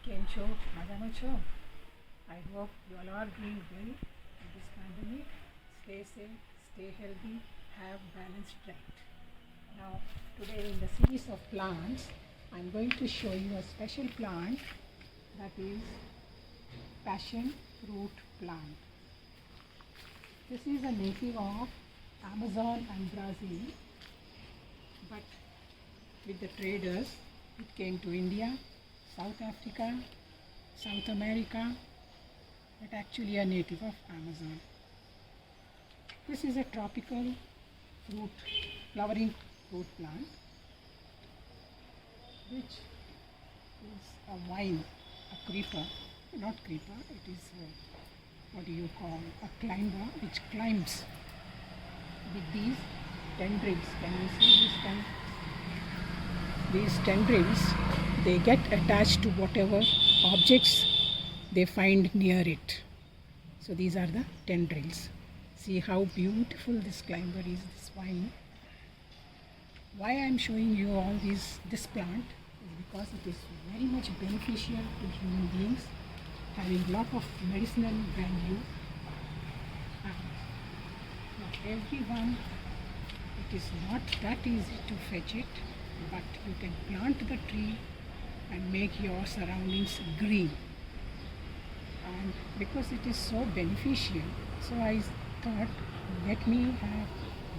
કેમ છો? મજામાં છો? I hope you all are doing well in this pandemic. Stay safe, stay healthy, have balanced diet. Now, today in the series of plants, I'm going to show you a special plant that is passion fruit plant. This is a native of Amazon and Brazil, but with the traders, it came to India, South Africa, South America, but actually a native of Amazon. This is a tropical fruit, flowering fruit plant, which is a vine, a creeper, not creeper, it is what do you call, a climber, which climbs with these tendrils. Can you see these tendrils? These tendrils, they get attached to whatever objects they find near it. So these are the tendrils. See how beautiful this climber is, this vine. Why I am showing you all this plant is because it is very much beneficial to human beings, having lot of medicinal value. And not everyone, it is not that easy to fetch it, but you can plant the tree and make your surroundings green. And because it is so beneficial, so I thought, let me have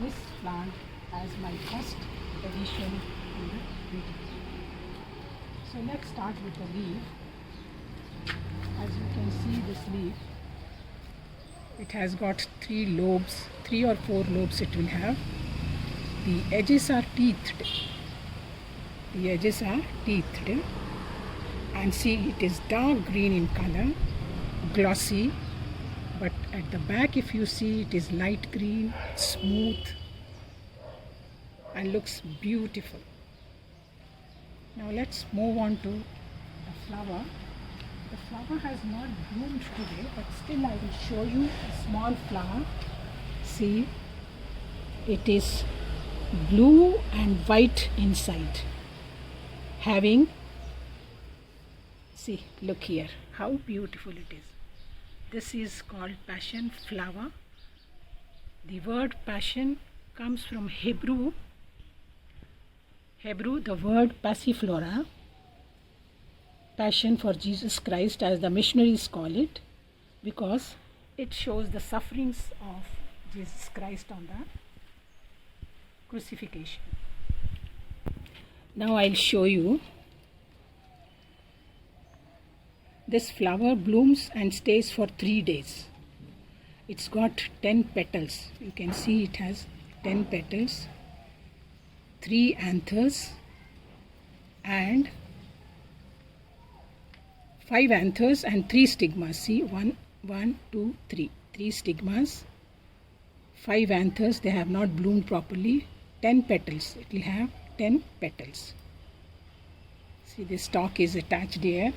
this plant as my first addition in the video. So let's start with the leaf. As you can see, this leaf, it has got 3 lobes, 3 or 4 lobes it will have. The edges are teethed. The edges are teethed, and see, it is dark green in color, glossy, but at the back if you see, it is light green, smooth, and looks beautiful. Now let's move on to the flower. The flower has not bloomed today, but still I will show you a small flower. See, it is blue and white inside, having, see, look here, how beautiful it is. This is called passion flower. The word passion comes from Hebrew, the word passiflora, passion for Jesus Christ as the missionaries call it, because it shows the sufferings of Jesus Christ on the crucifixion. Now I'll show you. This flower blooms and stays for 3 days. It's got 10 petals. You can see it has 10 petals, 3 anthers, and 5 anthers and 3 stigmas. See, 1, 2, 3. 3 stigmas, 5 anthers, they have not bloomed properly, 10 petals. It will have 10 petals. See, the stalk is attached here.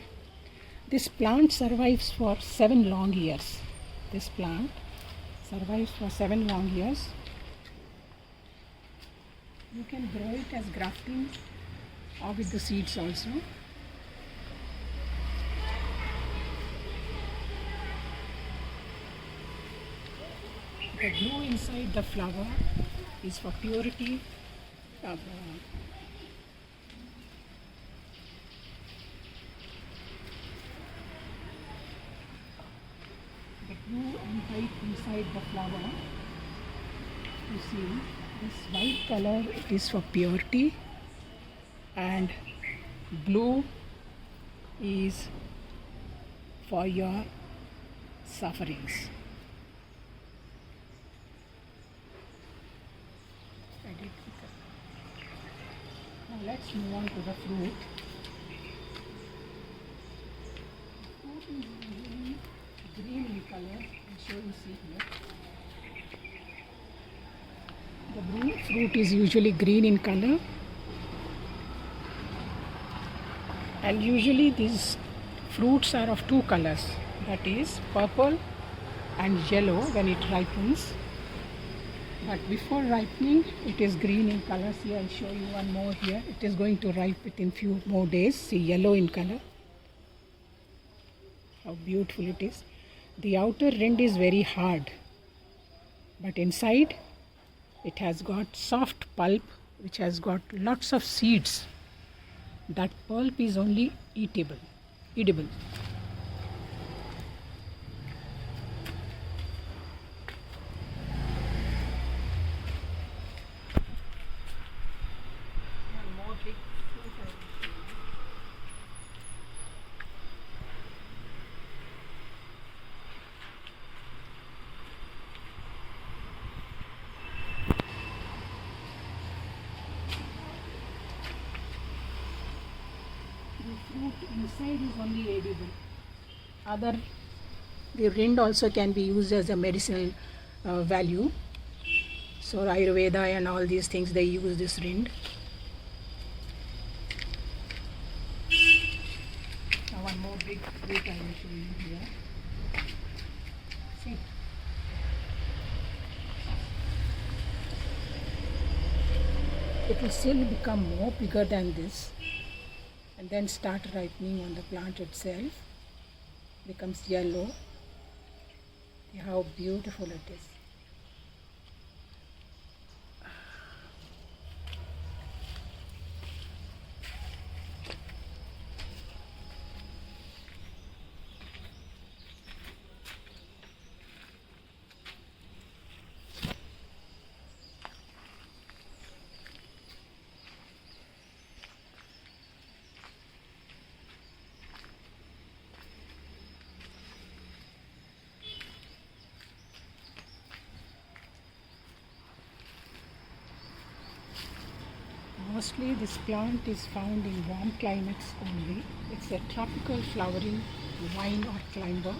This plant survives for 7 long years. This plant survives for 7 long years. You can grow it as grafting or with the seeds also. The blue inside the flower is for purity. The blue and white inside the flower, you see, this white color, it is for purity, and blue is for your sufferings. Now let's move on to the fruit. The fruit is usually green in color. I'll show you, see here. The fruit is usually green in color, and usually these fruits are of 2 colors, that is purple and yellow when it ripens. But before ripening, it is green in color. See, I'll show you one more here. It is going to ripen within few more days. See, yellow in color. how beautiful it is. The outer rind is very hard, but inside it has got soft pulp which has got lots of seeds. That pulp is only edible. The fruit inside is only edible. Other, the rind also can be used as a medicinal value. So Ayurveda and all these things, they use this rind. Now one more big fruit I will show you here. See. It will still become more bigger than this and then start ripening on the plant itself. Becomes yellow. See how beautiful it is. Mostly this plant is found in warm climates only. It's a tropical flowering vine or climber.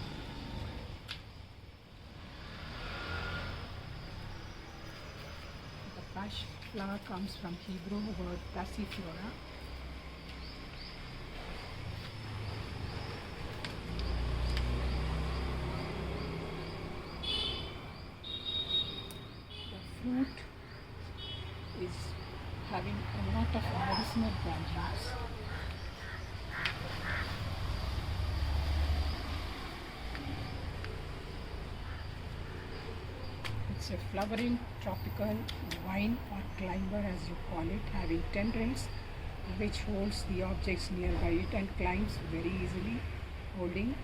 The passion flower comes from Hebrew word passiflora. The fruit is having a lot of medicinal values. It's a flowering tropical vine or climber as you call it, having tendrils which holds the objects nearby it and climbs very easily, holding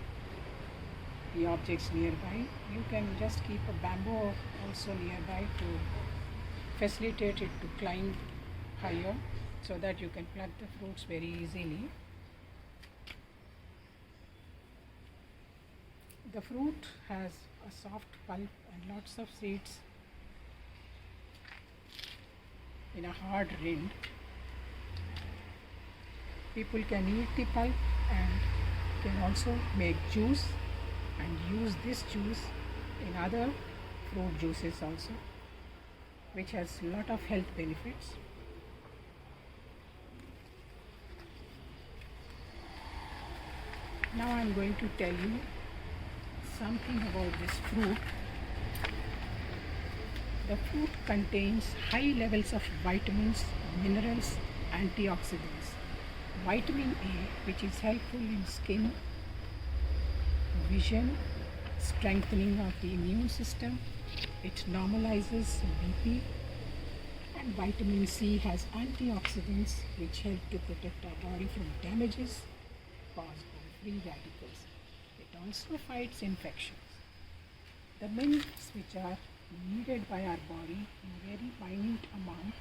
the objects nearby. You can just keep a bamboo also nearby to facilitate it to climb higher so that you can pluck the fruits very easily. The fruit has a soft pulp and lots of seeds in a hard rind. People can eat the pulp and can also make juice and use this juice in other fruit juices also, which has a lot of health benefits. Now I am going to tell you something about this fruit. The fruit contains high levels of vitamins, minerals, antioxidants. Vitamin A, which is helpful in skin, vision, strengthening of the immune system. It normalizes BP. And vitamin C has antioxidants which help to protect our body from damages caused by free radicals. It also fights infections. The minerals which are needed by our body in a very minute amount,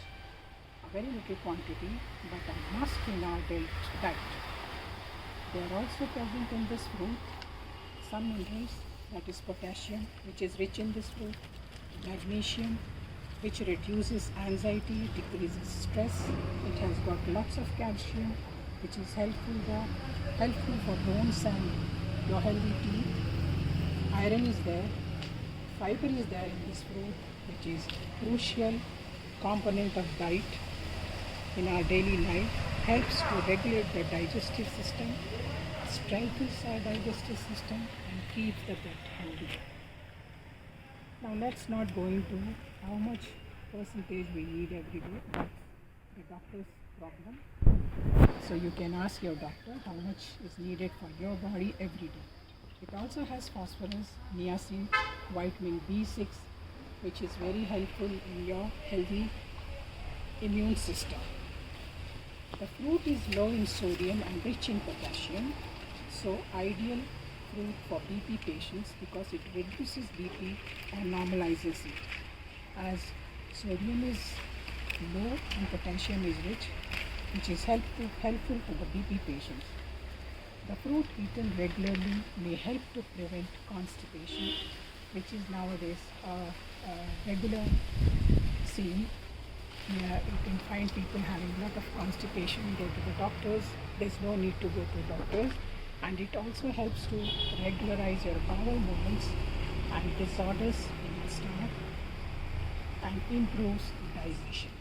a very little quantity, but a must in our diet. They are also present in this fruit. Some minerals, that is potassium, which is rich in this fruit, magnesium, which reduces anxiety, decreases stress. It has got lots of calcium, which is helpful for bones and your healthy teeth. Iron is there. Fiber is there in this fruit, which is crucial component of diet in our daily life. Helps to regulate the digestive system, strengthens our digestive system, and keeps the gut healthy. Now let's not go into how much percentage we need every day. That's the doctor's problem. So you can ask your doctor how much is needed for your body every day. It also has phosphorus, niacin, vitamin B6, which is very helpful in your healthy immune system. The fruit is low in sodium and rich in potassium, so ideal fruit for BP patients because it reduces BP or normalizes it. As sodium is low and potassium is rich, which is helpful to the BP patients. The fruit eaten regularly may help to prevent constipation, which is nowadays a regular scene. Yeah, you can find people having a lot of constipation, go to the doctors. There's no need to go to doctors. And it also helps to regularize your bowel movements and disorders in your stomach and improves digestion.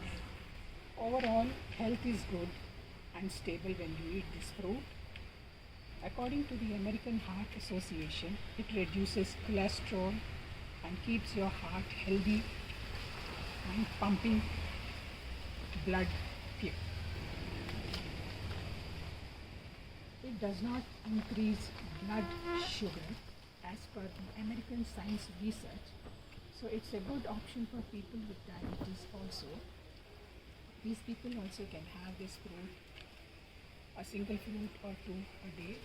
Overall, health is good and stable when you eat this fruit. According to the American Heart Association, it reduces cholesterol and keeps your heart healthy and pumping blood pure. It does not increase blood sugar as per the American Science Research. So it's a good option for people with diabetes also. These people also can have this fruit, a single fruit or two a day.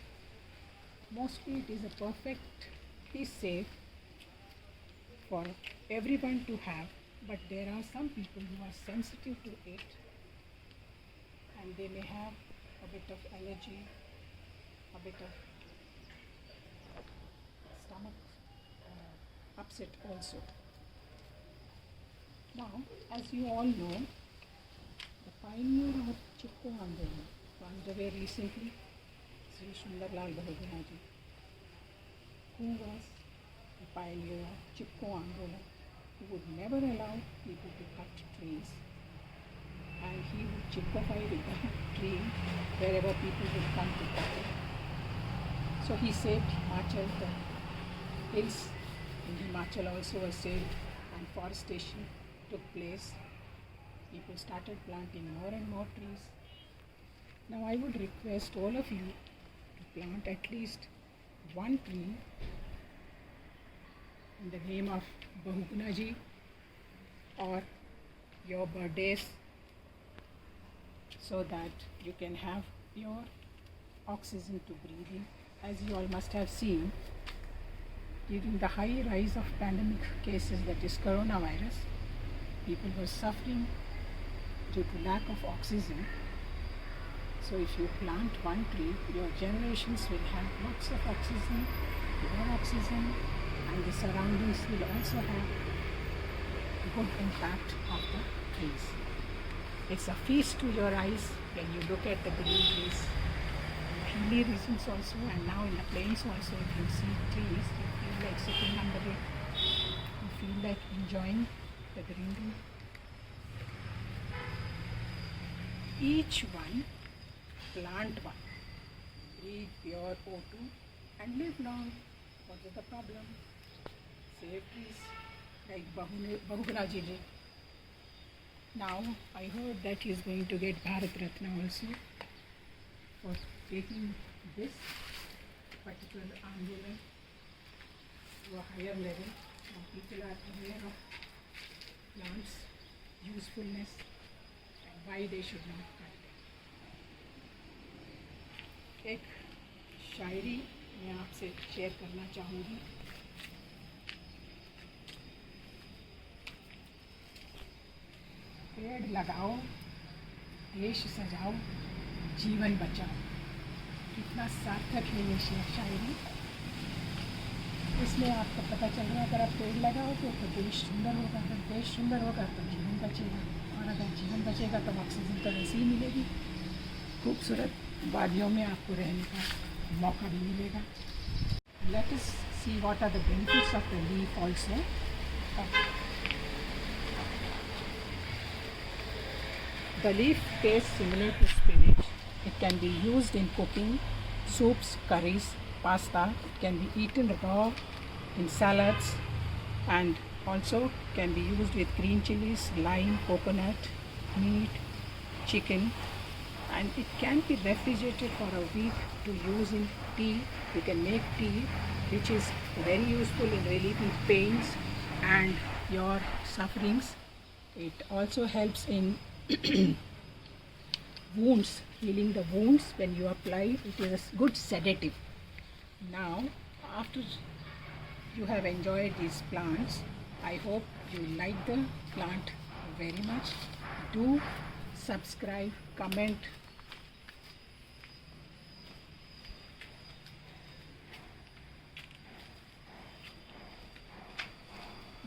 Mostly it is a perfectly safe for everyone to have, but there are some people who are sensitive to it and they may have a bit of allergy, a bit of stomach upset also. Now, as you all know, the pioneer of Chipko Andolan passed away recently, Sri Sundarlal Bahugunaji, who was the pioneer of Chipko Andolan, who would never allow people to cut trees, and he would chipkify the tree wherever people would come to cut it. So he saved Himachal, the hills in Himachal also were saved, and forestation took place. People started planting more and more trees. Now I would request all of you to plant at least one tree in the name of Bahugunaji or your birthdays, so that you can have pure oxygen to breathe in. As you all must have seen, during the high rise of pandemic cases, that is coronavirus, people were suffering due to lack of oxygen. So if you plant one tree, your generations will have lots of oxygen, pure oxygen, and the surroundings will also have good impact of the trees. It's a feast to your eyes when you look at the green trees. In hilly regions also, and now in the plains also, if you see trees, you feel like sitting under it. You feel like enjoying the greenery. Each one, plant one. Breathe pure O2 and live long. What is the problem? Save trees like Bahugunaji did. Now I heard that he is going to get Bharat Ratna also for taking this particular andolan to a higher level. Now people are aware of plants, usefulness, and why they should not cut them. एक शायरी मैं आपसे share करना चाहूँगी. पेड़ लगाओ, देश सजाओ, जीवन बचाओ. कितना सार्थक है ये शायरी. इसमें आपको पता चल रहा है, अगर आप पेड़ लगाओगे तो देश सुंदर होगा, अगर देश सुंदर होगा तो जीवन बचेगा, और अगर जीवन बचेगा तो ऑक्सीजन तो वैसे ही मिलेगी. खूबसूरत वादियों में आपको रहने का मौका भी मिलेगा. Let us see what are the benefits of the leaf also. The leaf tastes similar to spinach. It can be used in cooking, soups, curries, pasta. It can be eaten raw in salads, and also can be used with green chilies, lime, coconut, meat, chicken, and it can be refrigerated for a week to use in tea. You can make tea which is very useful in relieving pains and your sufferings. It also helps in wounds, healing the wounds when you apply. It is a good sedative. Now, after you have enjoyed these plants, I hope you like the plant very much. Do subscribe, comment.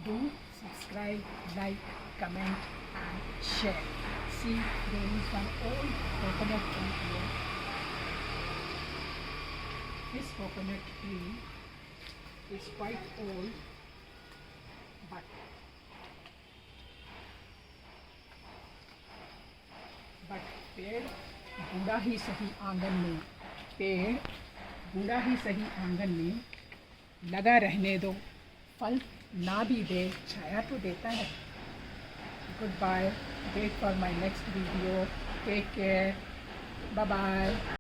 Do subscribe, like, comment and share. See, there is one old coconut tree here. This coconut tree is quite old, but पेड़ बूढ़ा ही सही आंगन में लगा रहने दो, फल ना भी दे छाया तो देता है. Goodbye. Wait for my next video. Take care. Bye bye.